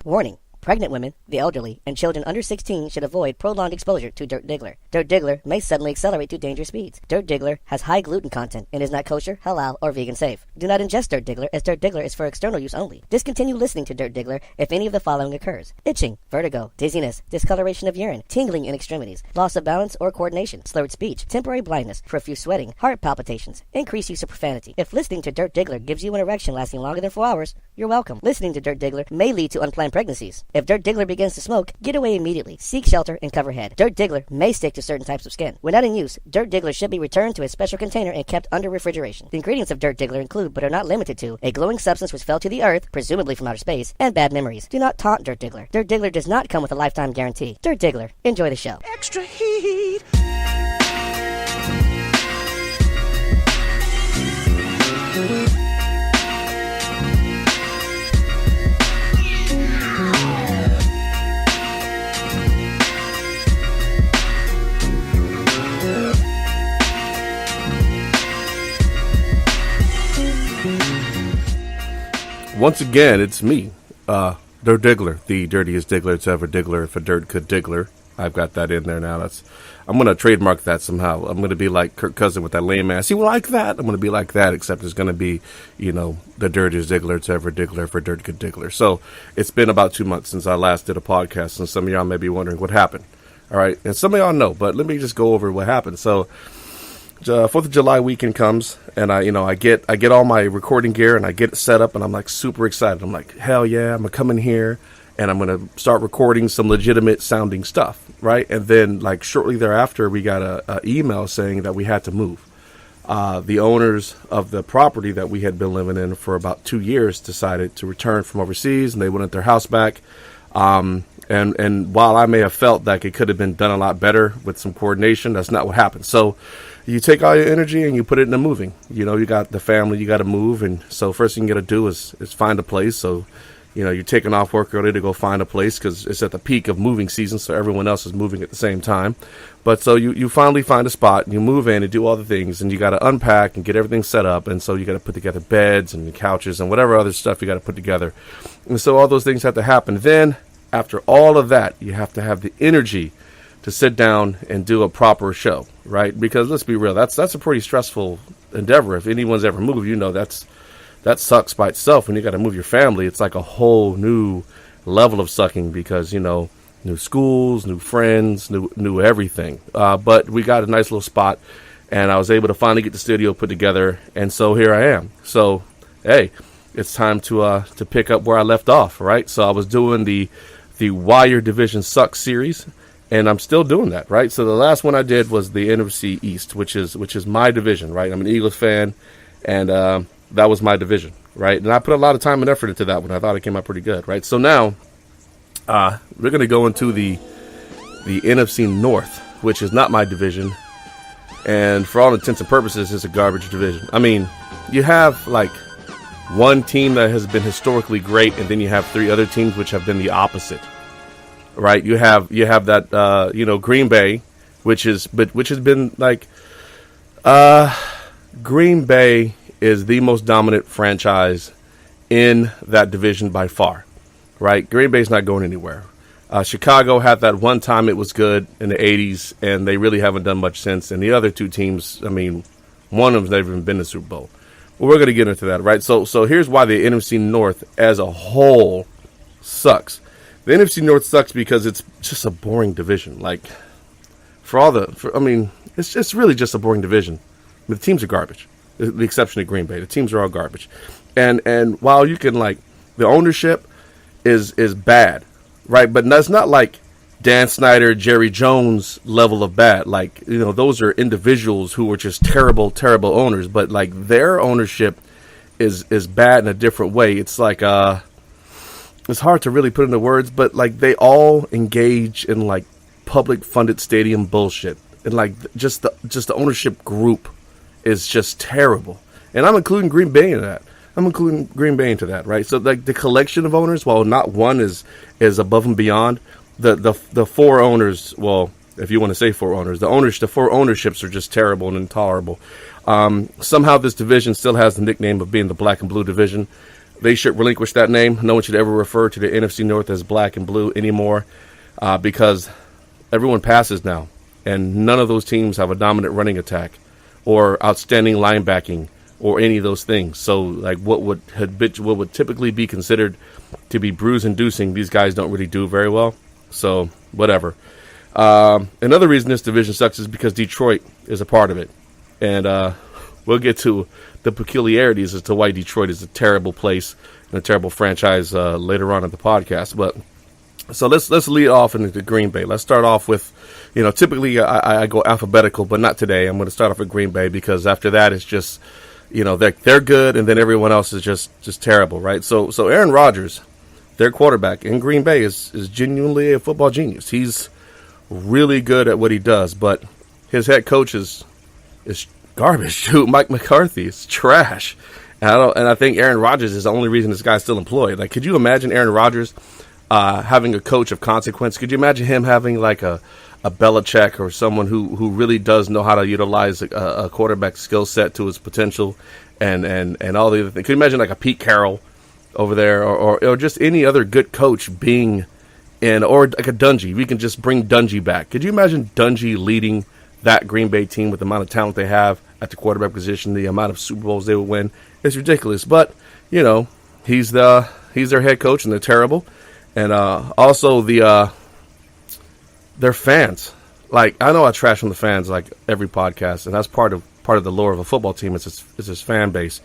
Warning. Pregnant women, the elderly, and children under 16 should avoid prolonged exposure to Dirt Diggler. Dirt Diggler may suddenly accelerate to dangerous speeds. Dirt Diggler has high gluten content and is not kosher, halal, or vegan safe. Do not ingest Dirt Diggler, as Dirt Diggler is for external use only. Discontinue listening to Dirt Diggler if any of the following occurs: itching, vertigo, dizziness, discoloration of urine, tingling in extremities, loss of balance or coordination, slurred speech, temporary blindness, profuse sweating, heart palpitations, increased use of profanity. If listening to Dirt Diggler gives you an erection lasting longer than 4 hours, you're welcome. Listening to Dirt Diggler may lead to unplanned pregnancies. If Dirt Diggler begins to smoke, get away immediately. Seek shelter and cover head. Dirt Diggler may stick to certain types of skin. When not in use, Dirt Diggler should be returned to a special container and kept under refrigeration. The ingredients of Dirt Diggler include, but are not limited to, a glowing substance which fell to the earth, presumably from outer space, and bad memories. Do not taunt Dirt Diggler. Dirt Diggler does not come with a lifetime guarantee. Dirt Diggler, enjoy the show. Extra heat. Once again, it's me, Dirt Diggler, the dirtiest Diggler to ever Diggler. If a dirt could Diggler, I've got that in there now. I'm going to trademark that somehow. I'm going to be like Kirk Cousin with that lame ass. You like that? I'm going to be like that, except it's going to be, the dirtiest Diggler to ever Diggler if a dirt could Diggler. So it's been about 2 months since I last did a podcast, and some of y'all may be wondering what happened. All right, and some of y'all know, but let me just go over what happened. So 4th of July weekend comes, and I get all my recording gear, and I get it set up, and I'm like super excited. I'm like, hell yeah, I'm gonna come in here, and I'm gonna start recording some legitimate sounding stuff, right? And then like shortly thereafter, we got a email saying that we had to move. The owners of the property that we had been living in for about 2 years decided to return from overseas, and they wanted their house back. And while I may have felt like it could have been done a lot better with some coordination, that's not what happened. So you take all your energy and you put it into moving. You got the family, you got to move. And so first thing you got to do is find a place. So, you're taking off work early to go find a place because it's at the peak of moving season. So everyone else is moving at the same time. But so you finally find a spot and you move in and do all the things, and you got to unpack and get everything set up. And so you got to put together beds and couches and whatever other stuff you got to put together. And so all those things have to happen. Then after all of that, you have to have the energy to sit down and do a proper show, right? Because let's be real, that's a pretty stressful endeavor. If anyone's ever moved, that sucks by itself. When you got to move your family, it's like a whole new level of sucking because, new schools, new friends, new everything. But we got a nice little spot, and I was able to finally get the studio put together, and so here I am. So, hey, it's time to pick up where I left off, right? So I was doing the Why Your Division Sucks series, and I'm still doing that, right? So the last one I did was the NFC East, which is my division, right? I'm an Eagles fan, and that was my division, right? And I put a lot of time and effort into that one. I thought it came out pretty good, right? So now we're going to go into the NFC North, which is not my division, and for all intents and purposes, it's a garbage division. I mean, you have like one team that has been historically great, and then you have 3 other teams which have been the opposite. Right, you have that Green Bay, which has been like Green Bay is the most dominant franchise in that division by far. Right, Green Bay's not going anywhere. Chicago had that one time it was good in the 80s, and they really haven't done much since. And the other 2 teams, I mean, one of them's never even been to the Super Bowl. Well, we're going to get into that, right? So here's why the NFC North as a whole sucks. The NFC North sucks because it's just a boring division. Like, it's really just a boring division. The teams are garbage, with the exception of Green Bay. The teams are all garbage. And while you can, like, the ownership is bad, right? But that's not like Dan Snyder, Jerry Jones level of bad. Like, those are individuals who are just terrible, terrible owners. But, like, their ownership is bad in a different way. It's like, it's hard to really put into words, but like they all engage in like public funded stadium bullshit, and like just the ownership group is just terrible. And I'm including Green Bay in that. Right? So like the collection of owners, while not one is above and beyond, the 4 owners. Well, if you want to say 4 owners, the 4 ownerships are just terrible and intolerable. Somehow this division still has the nickname of being the black and blue division. they should relinquish that name. No one should ever refer to the NFC North as black and blue anymore, because everyone passes now, and none of those teams have a dominant running attack or outstanding linebacking or any of those things. So, like, what would typically be considered to be bruise-inducing, these guys don't really do very well. So, whatever. Another reason this division sucks is because Detroit is a part of it. And we'll get to the peculiarities as to why Detroit is a terrible place and a terrible franchise later on in the podcast. But so let's lead off into Green Bay. Let's start off with, typically I go alphabetical, but not today. I'm going to start off with Green Bay because after that it's just, they're good, and then everyone else is just terrible, right? So Aaron Rodgers, their quarterback in Green Bay, is genuinely a football genius. He's really good at what he does, but his head coach is garbage. Shoot, Mike McCarthy is trash. And I think Aaron Rodgers is the only reason this guy's still employed. Like, could you imagine Aaron Rodgers having a coach of consequence? Could you imagine him having like a Belichick or someone who really does know how to utilize a quarterback skill set to his potential and all the other things? Could you imagine like a Pete Carroll over there or just any other good coach being in, or like a Dungy? We can just bring Dungy back. Could you imagine Dungy leading that Green Bay team with the amount of talent they have at the quarterback position, the amount of Super Bowls they would win? It's ridiculous. But, he's their head coach, and they're terrible. And also their fans. Like, I know I trash on the fans like every podcast, and that's part of the lore of a football team is its fan base.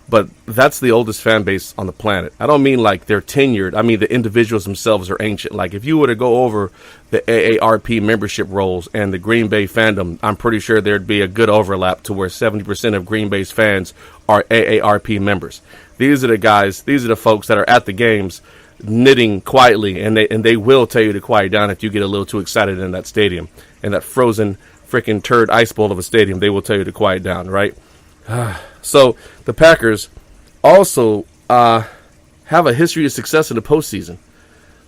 But that's the oldest fan base on the planet. I don't mean like they're tenured. I mean the individuals themselves are ancient. Like, if you were to go over the AARP membership rolls and the Green Bay fandom, I'm pretty sure there'd be a good overlap to where 70% of Green Bay's fans are AARP members. These are the guys, these are the folks that are at the games knitting quietly, and they will tell you to quiet down if you get a little too excited in that stadium. In that frozen freaking turd ice bowl of a stadium, they will tell you to quiet down, right? So the Packers also have a history of success in the postseason.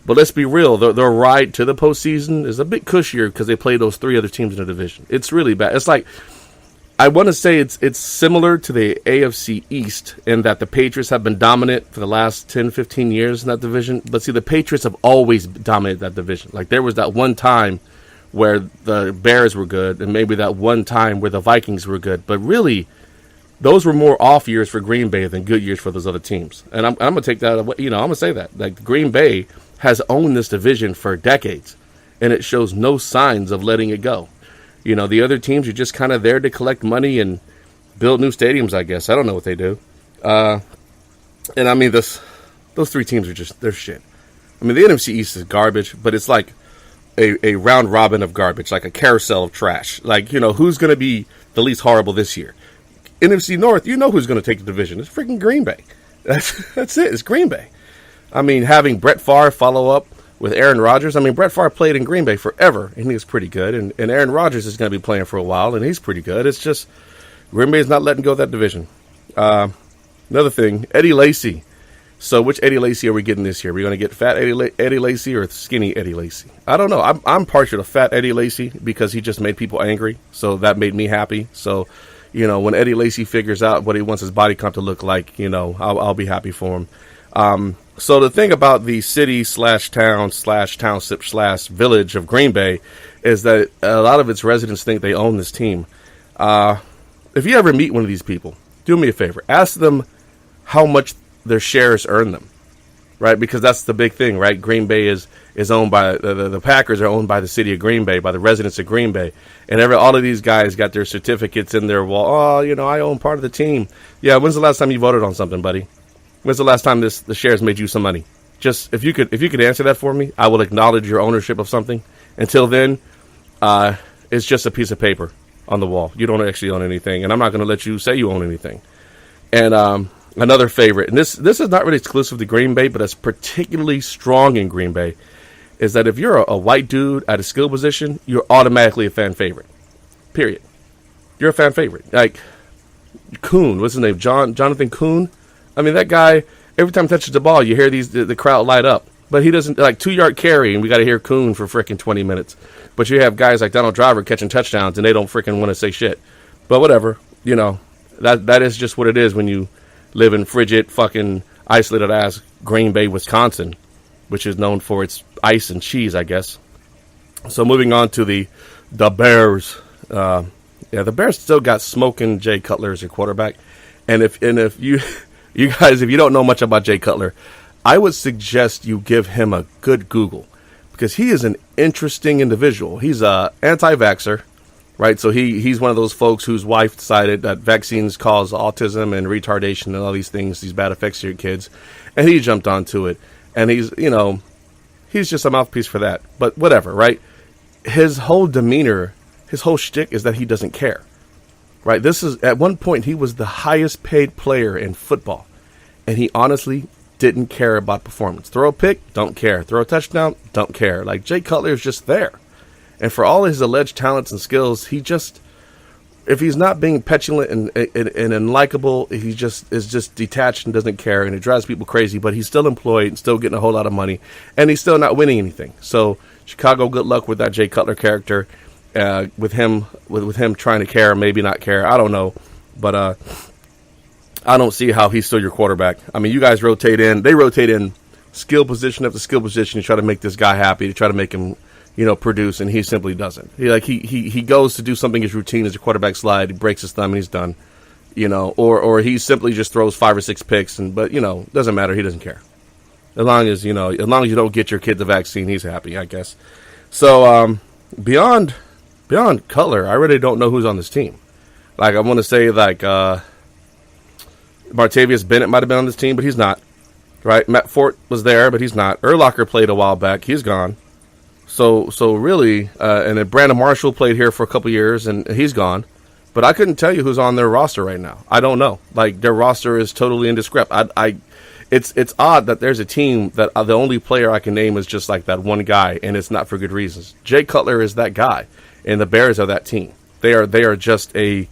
But let's be real, their ride to the postseason is a bit cushier because they play those three other teams in the division. It's really bad. It's like, I want to say it's similar to the AFC East in that the Patriots have been dominant for the last 10, 15 years in that division. But see, the Patriots have always dominated that division. Like, there was that one time where the Bears were good, and maybe that one time where the Vikings were good. But really, those were more off years for Green Bay than good years for those other teams. And I'm going to take that away. I'm going to say that. Like, Green Bay has owned this division for decades, and it shows no signs of letting it go. The other teams are just kind of there to collect money and build new stadiums, I guess. I don't know what they do. And I mean, those three teams are they're shit. I mean, the NFC East is garbage, but it's like a round robin of garbage, like a carousel of trash. Like, who's going to be the least horrible this year? NFC North, who's going to take the division. It's freaking Green Bay. That's it. It's Green Bay. I mean, having Brett Favre follow up with Aaron Rodgers. I mean, Brett Favre played in Green Bay forever, and he was pretty good. And Aaron Rodgers is going to be playing for a while, and he's pretty good. It's just Green Bay is not letting go of that division. Another thing, Eddie Lacy. So which Eddie Lacy are we getting this year? Are we going to get fat Eddie Lacy or skinny Eddie Lacy? I don't know. I'm partial to fat Eddie Lacy because he just made people angry, so that made me happy. So, when Eddie Lacy figures out what he wants his body count to look like, I'll be happy for him. So the thing about the city /town/township/ village of Green Bay is that a lot of its residents think they own this team. If you ever meet one of these people, do me a favor. Ask them how much their shares earn them, right? Because that's the big thing, right? Green Bay is owned by, the Packers are owned by the city of Green Bay, by the residents of Green Bay. And all of these guys got their certificates in their wall. Oh, I own part of the team. Yeah, when's the last time you voted on something, buddy? When's the last time the shares made you some money? Just if you could answer that for me, I will acknowledge your ownership of something. Until then, it's just a piece of paper on the wall. You don't actually own anything, and I'm not going to let you say you own anything. And another favorite, and this is not really exclusive to Green Bay, but it's particularly strong in Green Bay, is that if you're a white dude at a skill position, you're automatically a fan favorite. Period. You're a fan favorite. Like Kuhn, what's his name? Jonathan Kuhn. I mean, that guy, every time he touches the ball, you hear the crowd light up. But he doesn't, like, 2-yard carry, and we got to hear Kuhn for freaking 20 minutes. But you have guys like Donald Driver catching touchdowns, and they don't freaking want to say shit. But whatever, that is just what it is when you live in frigid fucking isolated as Green Bay, Wisconsin, which is known for its ice and cheese, I guess. So moving on to the Bears. The Bears still got smoking Jay Cutler as your quarterback. And if you you guys, if you don't know much about Jay Cutler, I would suggest you give him a good Google, because he is an interesting individual. He's a anti-vaxxer, right? So he's one of those folks whose wife decided that vaccines cause autism and retardation and all these things, these bad effects to your kids, and he jumped onto it. And he's just a mouthpiece for that. But whatever, right? His whole demeanor, his whole shtick is that he doesn't care, right? This is, at one point, he was the highest paid player in football, and he honestly didn't care about performance. Throw a pick, don't care. Throw a touchdown, don't care. Like, Jay Cutler is just there. And for all his alleged talents and skills, he just, if he's not being petulant and unlikable, he just is just detached and doesn't care, and it drives people crazy. But he's still employed and still getting a whole lot of money, and he's still not winning anything. So Chicago, good luck with that Jay Cutler character, with him trying to care, maybe not care. I don't know, but I don't see how he's still your quarterback. I mean, you guys rotate in. They rotate in skill position after skill position to try to make this guy happy, to try to make him, produce, and he simply doesn't. He goes to do something as routine as a quarterback slide, he breaks his thumb and he's done, or he simply just throws 5 or 6 picks, but doesn't matter. He doesn't care. As long as you don't get your kid the vaccine, he's happy, I guess. So beyond Cutler, I really don't know who's on this team. Like, I want to say Martavius Bennett might have been on this team, but he's not. Right? Matt Fort was there, but he's not. Urlacher played a while back. He's gone. So really, and then Brandon Marshall played here for a couple years, and he's gone. But I couldn't tell you who's on their roster right now. I don't know. Like, their roster is totally indescript. It's odd that there's a team that the only player I can name is just like that one guy, and it's not for good reasons. Jay Cutler is that guy, and the Bears are that team. They are just a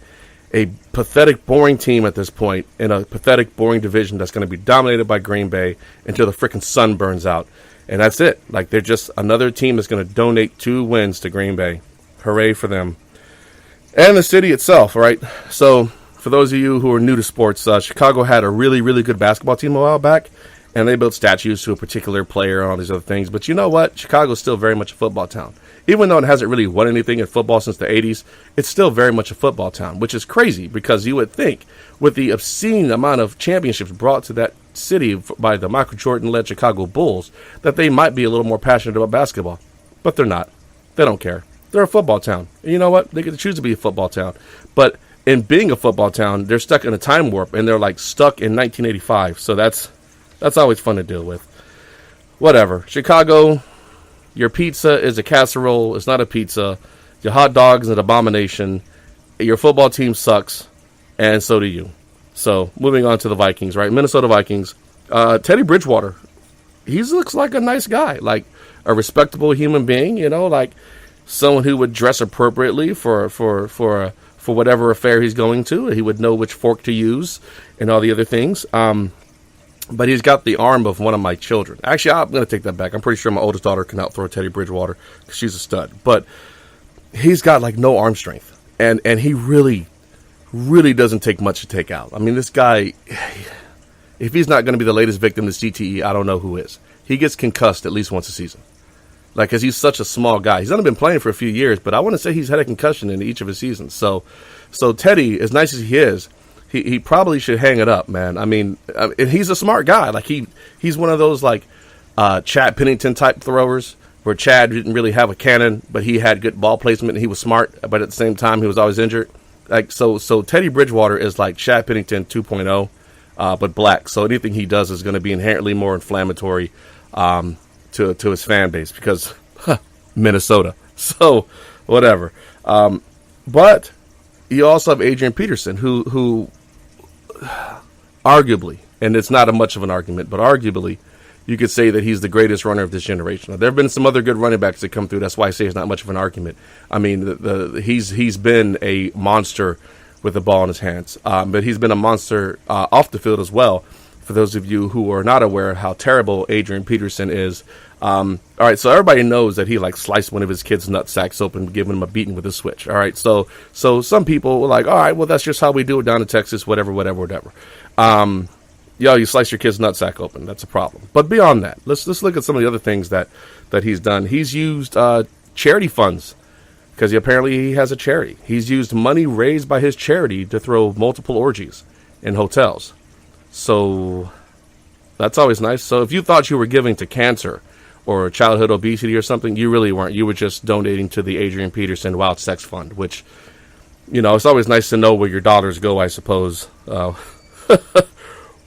pathetic, boring team at this point in a pathetic, boring division that's going to be dominated by Green Bay until the freaking sun burns out. And that's it. Like, they're just another team that's going to donate 2 wins to Green Bay. Hooray for them. And the city itself, right? So, for those of you who are new to sports, Chicago had a really, really good basketball team a while back, and they built statues to a particular player and all these other things. But you know what? Chicago's still very much a football town. Even though it hasn't really won anything in football since the 80s, it's still very much a football town, which is crazy because you would think with the obscene amount of championships brought to that city by the Michael Jordan-led Chicago Bulls that they might be a little more passionate about basketball. But they're not. They don't care. They're a football town. And you know what? They get to choose to be a football town. But in being a football town, they're stuck in a time warp, and they're like stuck in 1985. So that's always fun to deal with. Whatever. Chicago, your pizza is a casserole. It's not a pizza. Your hot dog is an abomination. Your football team sucks, and so do you. So, moving on to the Vikings, right? Minnesota Vikings. Teddy Bridgewater. He looks like a nice guy, like a respectable human being, like someone who would dress appropriately for whatever affair he's going to. He would know which fork to use and all the other things. But he's got the arm of one of my children. Actually, I'm going to take that back. I'm pretty sure my oldest daughter can outthrow Teddy Bridgewater because she's a stud. But he's got, like, no arm strength. And he really, really doesn't take much to take out. I mean, this guy, if he's not going to be the latest victim to CTE, I don't know who is. He gets concussed at least once a season. Like, because he's such a small guy. He's only been playing for a few years, but I want to say he's had a concussion in each of his seasons. So Teddy, as nice as he is, he probably should hang it up, man. I mean, and he's a smart guy. Like, he's one of those, like, Chad Pennington type throwers where Chad didn't really have a cannon, but he had good ball placement and he was smart, but at the same time he was always injured. Like, so Teddy Bridgewater is like Chad Pennington 2.0, but black. So anything he does is going to be inherently more inflammatory to his fan base because Minnesota. So whatever. But you also have Adrian Peterson, who arguably, and it's not much of an argument, but arguably, you could say that he's the greatest runner of this generation. Now, there have been some other good running backs that come through. That's why I say it's not much of an argument. I mean, he's been a monster with the ball in his hands, but he's been a monster off the field as well. For those of you who are not aware of how terrible Adrian Peterson is, all right, so everybody knows that he like sliced one of his kids' nut sacks open, giving him a beating with a switch. All right, so some people were like, all right, well, that's just how we do it down in Texas, whatever. you slice your kid's nutsack open. That's a problem. But beyond that, let's look at some of the other things that he's done. He's used charity funds because he has a charity. He's used money raised by his charity to throw multiple orgies in hotels. So that's always nice. So if you thought you were giving to cancer or childhood obesity or something, you really weren't. You were just donating to the Adrian Peterson Wild Sex Fund, which, it's always nice to know where your dollars go, I suppose.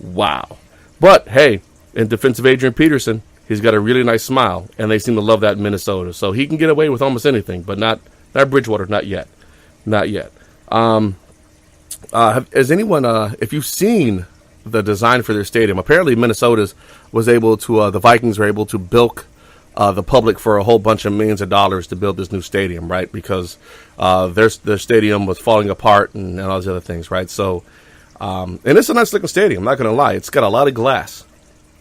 Wow. But, hey, in defense of Adrian Peterson, he's got a really nice smile, and they seem to love that in Minnesota. So he can get away with almost anything, but not Bridgewater, not yet. Not yet. Has anyone, if you've seen the design for their stadium, apparently Minnesota's was able to, the Vikings were able to bilk the public for a whole bunch of millions of dollars to build this new stadium, right? Because their stadium was falling apart and all these other things, right? So, and it's a nice looking stadium, I'm not going to lie. It's got a lot of glass.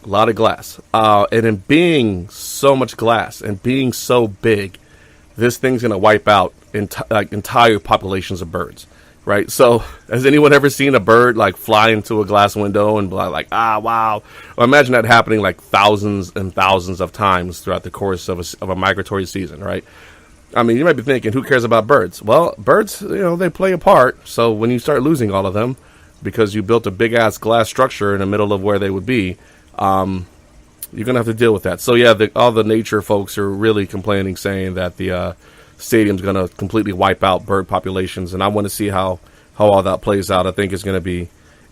And in being so much glass and being so big, this thing's going to wipe out entire populations of birds, right? So has anyone ever seen a bird fly into a glass window and be like, wow? Well, imagine that happening thousands and thousands of times throughout the course of a migratory season, right? I mean, you might be thinking, who cares about birds? Well, birds, they play a part. So when you start losing all of them because you built a big ass glass structure in the middle of where they would be, you're going to have to deal with that. So yeah, all the nature folks are really complaining, saying that the stadium's going to completely wipe out bird populations. And I want to see how all that plays out. I think it's going to be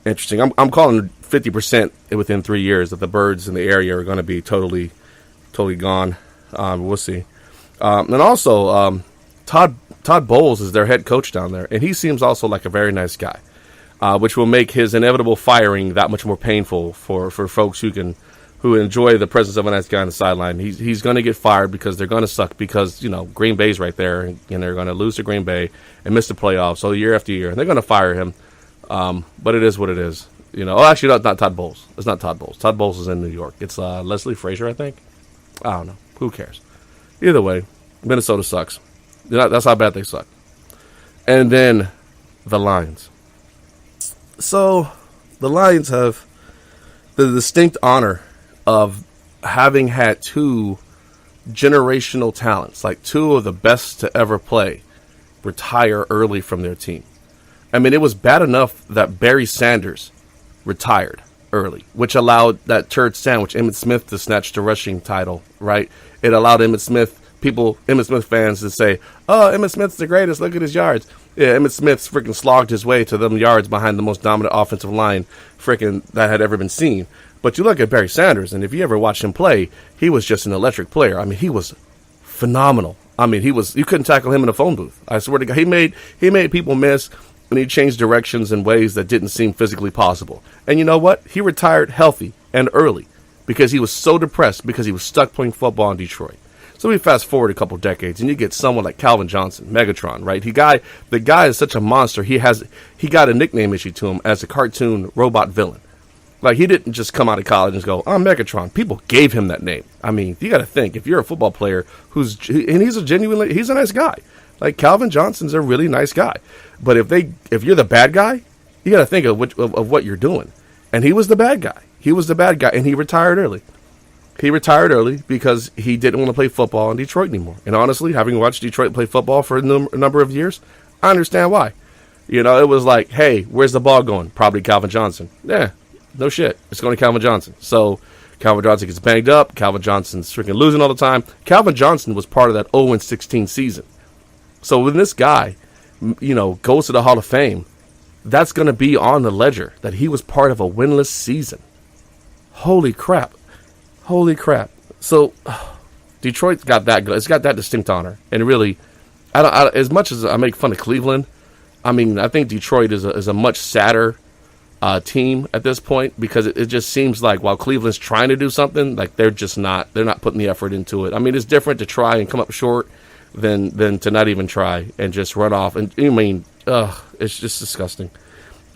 interesting. I'm calling 50% within 3 years that the birds in the area are going to be totally gone. We'll see. And also, Todd Bowles is their head coach down there, and he seems also like a very nice guy, which will make his inevitable firing that much more painful for folks who enjoy the presence of a nice guy on the sideline. He's going to get fired because they're going to suck because, Green Bay's right there, and they're going to lose to Green Bay and miss the playoffs so year after year. And they're going to fire him, but it is what it is. Actually, not Todd Bowles. It's not Todd Bowles. Todd Bowles is in New York. It's Leslie Frazier, I think. I don't know. Who cares? Either way, Minnesota sucks. That's how bad they suck. And then the Lions. So the Lions have the distinct honor of having had two generational talents, two of the best to ever play, retire early from their team. I mean, it was bad enough that Barry Sanders retired early, which allowed that turd sandwich, Emmitt Smith, to snatch the rushing title, right? It allowed Emmitt Smith fans to say, oh, Emmitt Smith's the greatest, look at his yards. Yeah, Emmitt Smith's freaking slogged his way to them yards behind the most dominant offensive line that had ever been seen. But you look at Barry Sanders, and if you ever watched him play, he was just an electric player. I mean, he was phenomenal. I mean, you couldn't tackle him in a phone booth. I swear to God, he made people miss, and he changed directions in ways that didn't seem physically possible. And you know what? He retired healthy and early because he was so depressed because he was stuck playing football in Detroit. So we fast forward a couple decades, and you get someone like Calvin Johnson, Megatron, right? The guy is such a monster. He got a nickname issued to him as a cartoon robot villain. He didn't just come out of college and go, I'm Megatron. People gave him that name. I mean, you got to think, if you're a football player he's a nice guy. Calvin Johnson's a really nice guy. But if you're the bad guy, you got to think of what you're doing. And he was the bad guy. And he retired early. He retired early because he didn't want to play football in Detroit anymore. And honestly, having watched Detroit play football for a number of years, I understand why. It was like, hey, where's the ball going? Probably Calvin Johnson. Yeah, no shit. It's going to Calvin Johnson. So Calvin Johnson gets banged up. Calvin Johnson's freaking losing all the time. Calvin Johnson was part of that 0-16 season. So when this guy, goes to the Hall of Fame, that's going to be on the ledger that he was part of a winless season. Holy crap. So Detroit's got that good. It's got that distinct honor. And really, as much as I make fun of Cleveland, I mean, I think Detroit is a much sadder team at this point because it just seems like while Cleveland's trying to do something, they're not putting the effort into it. I mean, it's different to try and come up short than to not even try and just run off. And it's just disgusting.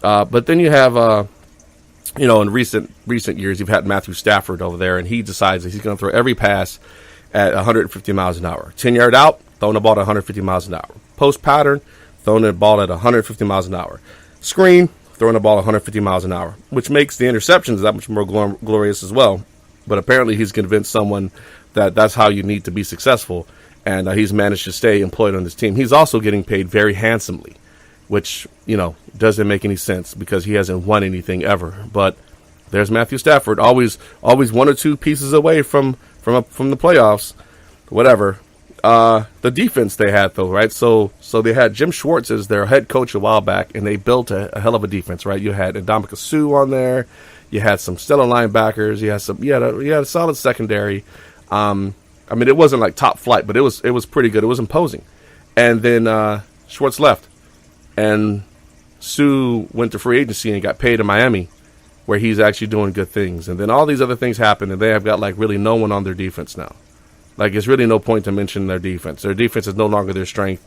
But then you have, in recent years, you've had Matthew Stafford over there, and he decides that he's going to throw every pass at 150 miles an hour. 10-yard out, throwing the ball at 150 miles an hour. Post pattern, throwing the ball at 150 miles an hour. Screen, throwing the ball 150 miles an hour, which makes the interceptions that much more glorious as well. But apparently he's convinced someone that that's how you need to be successful, and he's managed to stay employed on this team. He's also getting paid very handsomely, which, doesn't make any sense because he hasn't won anything ever. But there's Matthew Stafford, always one or two pieces away from the playoffs, whatever. The defense they had, though, right? So they had Jim Schwartz as their head coach a while back, and they built a hell of a defense, right? You had Ndamukong Suh on there, you had some stellar linebackers, you had a solid secondary. It wasn't like top flight, but it was pretty good. It was imposing. And then Schwartz left, and Suh went to free agency and got paid in Miami, where he's actually doing good things. And then all these other things happen, and they have got really no one on their defense now. It's really no point to mention their defense. Their defense is no longer their strength,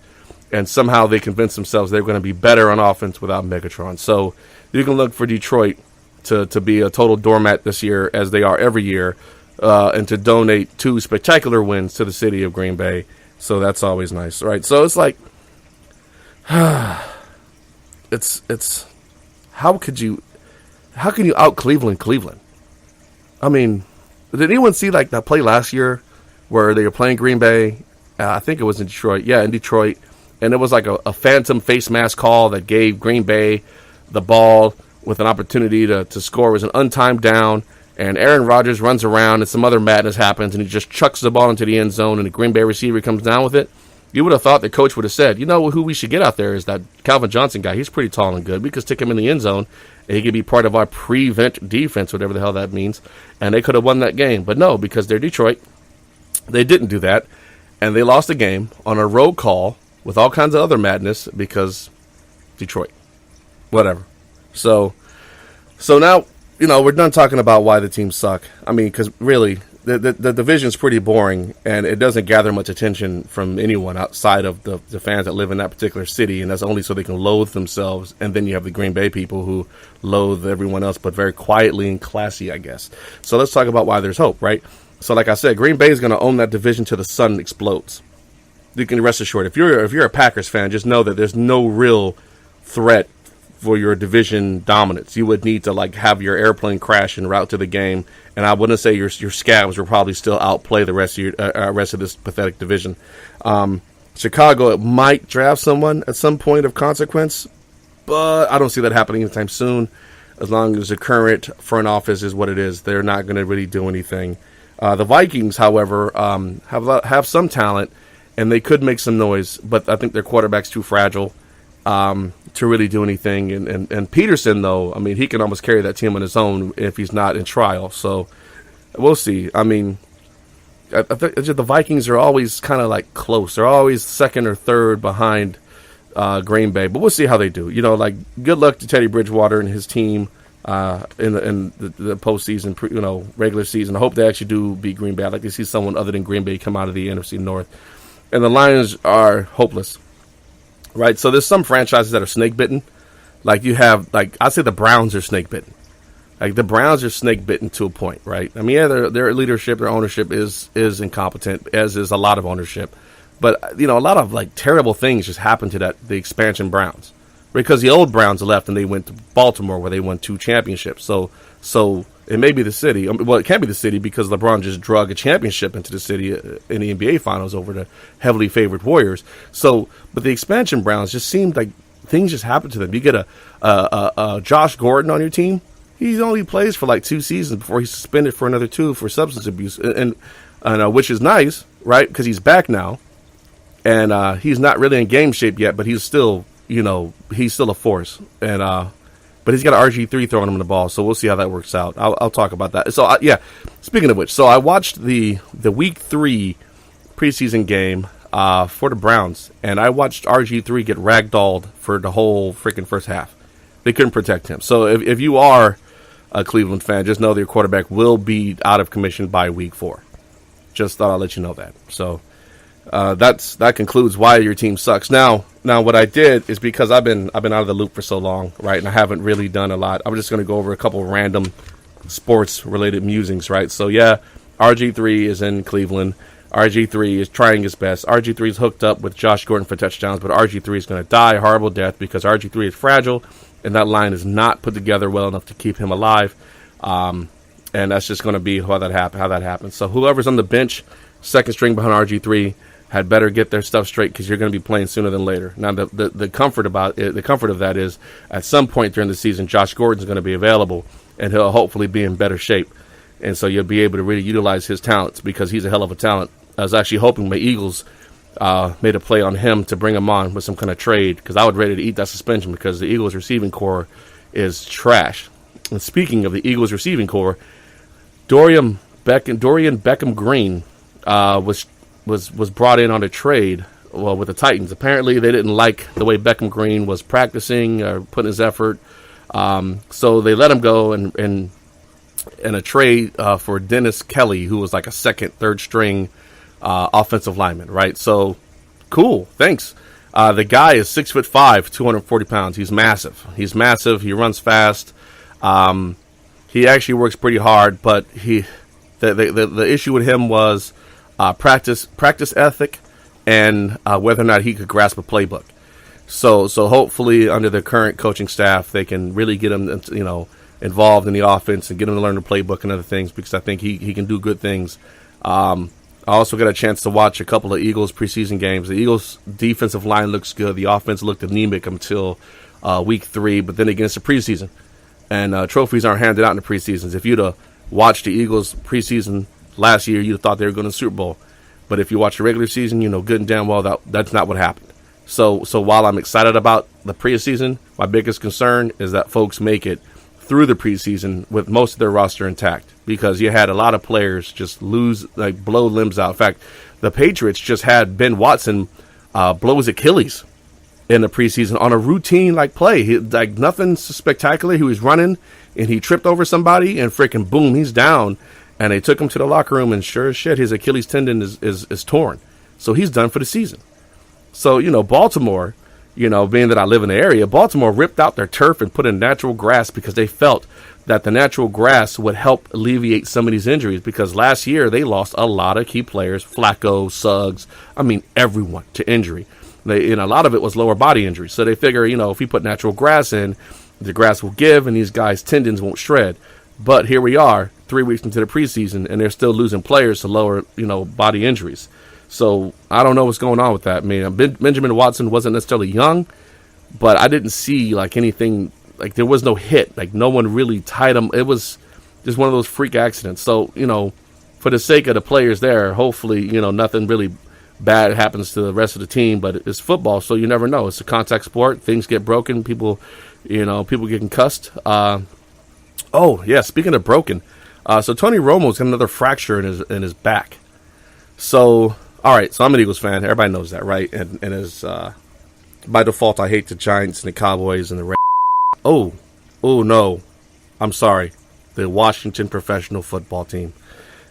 and somehow they convince themselves they're going to be better on offense without Megatron. So you can look for Detroit to be a total doormat this year, as they are every year, and to donate 2 spectacular wins to the city of Green Bay. So that's always nice, right? So it's like, it's how can you out Cleveland? I mean, did anyone see that play last year where they were playing Green Bay? I think it was in Detroit. Yeah, in Detroit. And it was like a phantom face mask call that gave Green Bay the ball with an opportunity to score. It was an untimed down, and Aaron Rodgers runs around, and some other madness happens, and he just chucks the ball into the end zone, and the Green Bay receiver comes down with it. You would have thought the coach would have said, who we should get out there is that Calvin Johnson guy. He's pretty tall and good. We could stick him in the end zone, and he could be part of our prevent defense, whatever the hell that means. And they could have won that game. But no, because they're Detroit, they didn't do that. And they lost the game on a road call with all kinds of other madness because Detroit. Whatever. So now, we're done talking about why the teams suck. I mean, because really, the division's pretty boring, and it doesn't gather much attention from anyone outside of the fans that live in that particular city, and that's only so they can loathe themselves. And then you have the Green Bay people who loathe everyone else, but very quietly and classy, I guess. So let's talk about why there's hope, right? So like I said, Green Bay is going to own that division till the sun explodes. You can rest assured. If you're a Packers fan, just know that there's no real threat for your division dominance. You would need to have your airplane crash en route to the game, and I wouldn't say your scabs will probably still outplay the rest of this pathetic division. Chicago, it might draft someone at some point of consequence, but I don't see that happening anytime soon. As long as the current front office is what it is, they're not going to really do anything. The Vikings, however, have some talent, and they could make some noise, but I think their quarterback's too fragile to really do anything. And Peterson, though, I mean, he can almost carry that team on his own if he's not in trial. So we'll see. I mean, I think the Vikings are always kind of close. They're always second or third behind Green Bay, but we'll see how they do. Good luck to Teddy Bridgewater and his team in the postseason, regular season. I hope they actually do beat Green Bay. I'd like to see someone other than Green Bay come out of the NFC North. And the Lions are hopeless. Right, so there's some franchises that are snake bitten. You have, I'd say the Browns are snake bitten. The Browns are snake bitten to a point, right? I mean, yeah, their leadership, their ownership is incompetent, as is a lot of ownership. But a lot of terrible things just happened to the expansion Browns, because the old Browns left and they went to Baltimore, where they won 2 championships. So it may be the city. Well, it can't be the city because LeBron just drug a championship into the city in the NBA Finals over the heavily favored Warriors. But the expansion Browns just seemed like things just happened to them. You get a Josh Gordon on your team. He only plays for 2 seasons before he's suspended for another 2 for substance abuse, and which is nice, right? Because he's back now, and he's not really in game shape yet, but he's still, he's still a force, and but he's got an RG3 throwing him the ball, so we'll see how that works out. I'll talk about that. So, speaking of which, so I watched the Week 3 preseason game for the Browns, and I watched RG3 get ragdolled for the whole freaking first half. They couldn't protect him. So if you are a Cleveland fan, just know that your quarterback will be out of commission by Week 4. Just thought I'd let you know that. So that concludes why your team sucks. Now what I did is, because I've been out of the loop for so long, right, and I haven't really done a lot. I'm just going to go over a couple of random sports related musings, right? So RG3 is in Cleveland. RG3 is trying his best. RG3 is hooked up with Josh Gordon for touchdowns, but RG3 is going to die a horrible death because RG3 is fragile and that line is not put together well enough to keep him alive. And that's just going to be how that happens. So whoever's on the bench, second string behind RG3, had better get their stuff straight because you're going to be playing sooner than later. Now, the comfort of that is at some point during the season, Josh Gordon's going to be available, and he'll hopefully be in better shape. And so you'll be able to really utilize his talents because he's a hell of a talent. I was actually hoping my Eagles made a play on him to bring him on with some kind of trade because I was ready to eat that suspension because the Eagles receiving core is trash. And speaking of the Eagles receiving core, Dorian Beckham Green was brought in on a trade with the Titans. Apparently they didn't like the way Beckham Green was practicing or putting his effort. So they let him go and a trade for Dennis Kelly, who was like a second, third string offensive lineman, right? So cool, thanks. The guy is 6'5", 240 pounds. He's massive. He runs fast. He actually works pretty hard, but the issue with him was practice ethic and whether or not he could grasp a playbook. So hopefully under the current coaching staff, they can really get him, involved in the offense and get him to learn the playbook and other things because I think he can do good things. I also got a chance to watch a couple of Eagles preseason games. The Eagles defensive line looks good. The offense looked anemic until week 3, but then again, it's the preseason. And trophies aren't handed out in the preseasons. If you'd have watched the Eagles preseason last year, you'd have thought they were going to the Super Bowl. But if you watch the regular season, you know good and damn well that's not what happened. So while I'm excited about the preseason, my biggest concern is that folks make it through the preseason with most of their roster intact because you had a lot of players just blow limbs out. In fact, the Patriots just had Ben Watson blow his Achilles in the preseason on a routine play. Nothing spectacular. He was running and he tripped over somebody and freaking boom, he's down. And they took him to the locker room and sure as shit, his Achilles tendon is torn. So he's done for the season. So, Baltimore, being that I live in the area, Baltimore ripped out their turf and put in natural grass because they felt that the natural grass would help alleviate some of these injuries because last year they lost a lot of key players, Flacco, Suggs, everyone to injury. A lot of it was lower body injuries. So they figure, if we put natural grass in, the grass will give and these guys' tendons won't shred. But here we are, 3 weeks into the preseason, and they're still losing players to lower, body injuries. So I don't know what's going on with that. Benjamin Watson wasn't necessarily young, but I didn't see anything. There was no hit. No one really tied him. It was just one of those freak accidents. So for the sake of the players there, hopefully nothing really bad happens to the rest of the team. But it's football, so you never know. It's a contact sport. Things get broken. People get concussed. Oh yeah, speaking of broken, so Tony Romo's got another fracture in his back. So. All right, so I'm an Eagles fan. Everybody knows that, right? And as by default, I hate the Giants and the Cowboys and the Rams. Oh no, I'm sorry, the Washington Professional Football Team,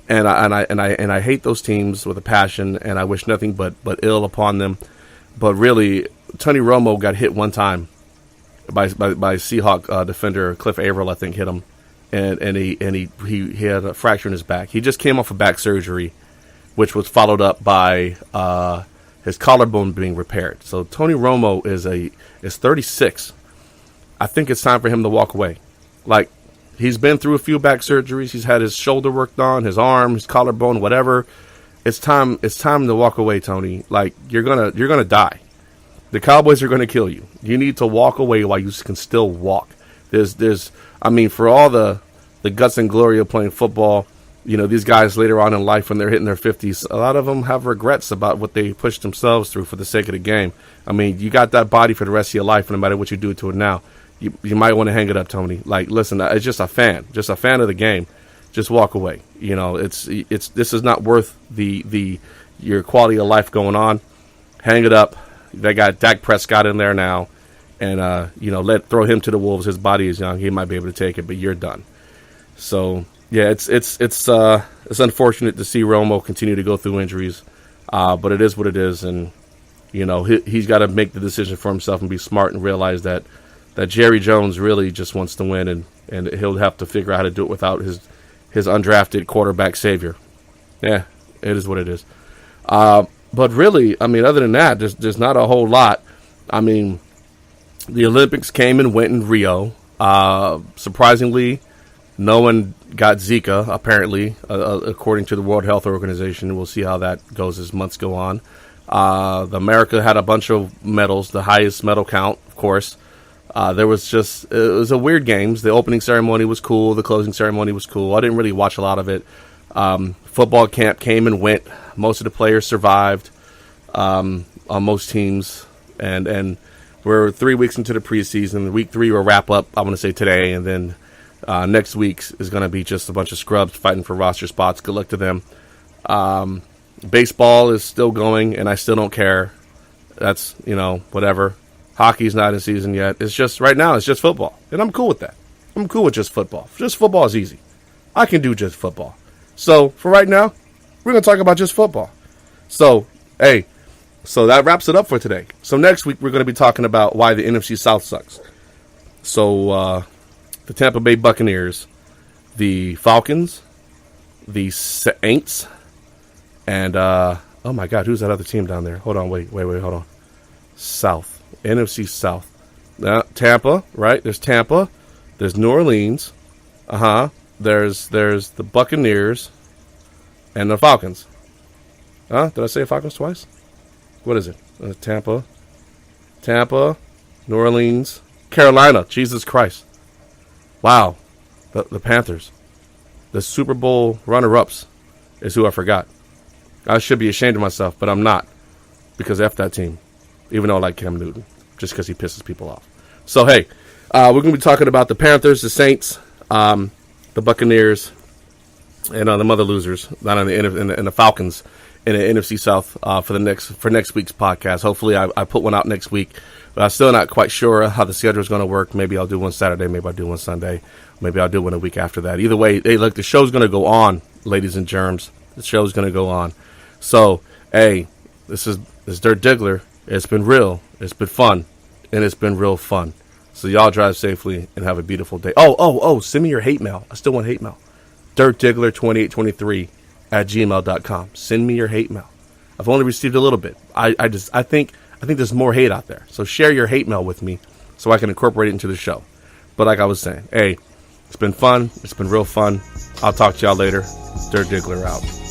and I hate those teams with a passion, and I wish nothing but ill upon them. But really, Tony Romo got hit one time by Seahawk defender Cliff Averill, I think, hit him, and he had a fracture in his back. He just came off of back surgery, which was followed up by his collarbone being repaired. So Tony Romo is 36. I think it's time for him to walk away. He's been through a few back surgeries. He's had his shoulder worked on, his arm, his collarbone, whatever. It's time to walk away, Tony. You're gonna die. The Cowboys are gonna kill you. You need to walk away while you can still walk. For all the guts and glory of playing football, these guys later on in life when they're hitting their 50s, a lot of them have regrets about what they pushed themselves through for the sake of the game. You got that body for the rest of your life, no matter what you do to it now. You might want to hang it up, Tony. Listen, it's just a fan of the game. Just walk away. This is not worth your quality of life going on. Hang it up. They got Dak Prescott in there now, and throw him to the wolves. His body is young; he might be able to take it, but you're done. So. Yeah, it's unfortunate to see Romo continue to go through injuries, but it is what it is, and he's got to make the decision for himself and be smart and realize that Jerry Jones really just wants to win, and he'll have to figure out how to do it without his undrafted quarterback savior. Yeah, it is what it is. But really, other than that, there's not a whole lot. The Olympics came and went in Rio. Surprisingly, no one got Zika, apparently, according to the World Health Organization. We'll see how that goes as months go on. America had a bunch of medals, the highest medal count, of course. It was a weird games. The opening ceremony was cool. The closing ceremony was cool. I didn't really watch a lot of it. Football camp came and went. Most of the players survived on most teams. And we're 3 weeks into the preseason. Week 3 will wrap up, I want to say today. And then next week is going to be just a bunch of scrubs fighting for roster spots. Good luck to them. Baseball is still going, and I still don't care. That's, whatever. Hockey's not in season yet. It's just, right now, it's just football. And I'm cool with that. I'm cool with just football. Just football is easy. I can do just football. So, for right now, we're going to talk about just football. So, so that wraps it up for today. So next week, we're going to be talking about why the NFC South sucks. So, the Tampa Bay Buccaneers, the Falcons, the Saints, and, oh my God, who's that other team down there? Hold on, wait, hold on. South. NFC South. Tampa, right? There's Tampa. There's New Orleans. There's the Buccaneers and the Falcons. Did I say Falcons twice? What is it? Tampa, New Orleans, Carolina. Jesus Christ. Wow. The Panthers. The Super Bowl runner-ups is who I forgot. I should be ashamed of myself, but I'm not. Because F that team. Even though I like Cam Newton. Just because he pisses people off. So, hey. We're going to be talking about the Panthers, the Saints, the Buccaneers, and the mother losers. Not in the Falcons in the NFC South for next week's podcast. Hopefully I put one out next week. But I'm still not quite sure how the schedule is going to work. Maybe I'll do one Saturday. Maybe I'll do one Sunday. Maybe I'll do one a week after that. Either way, hey, look, the show's going to go on, ladies and germs. The show's going to go on. So, hey, this Dirt Diggler. It's been real. It's been fun. And it's been real fun. So y'all drive safely and have a beautiful day. Oh, send me your hate mail. I still want hate mail. Diggler2823 at gmail.com. Send me your hate mail. I've only received a little bit. I think there's more hate out there. So share your hate mail with me so I can incorporate it into the show. But like I was saying, hey, it's been fun. It's been real fun. I'll talk to y'all later. Dirt Diggler out.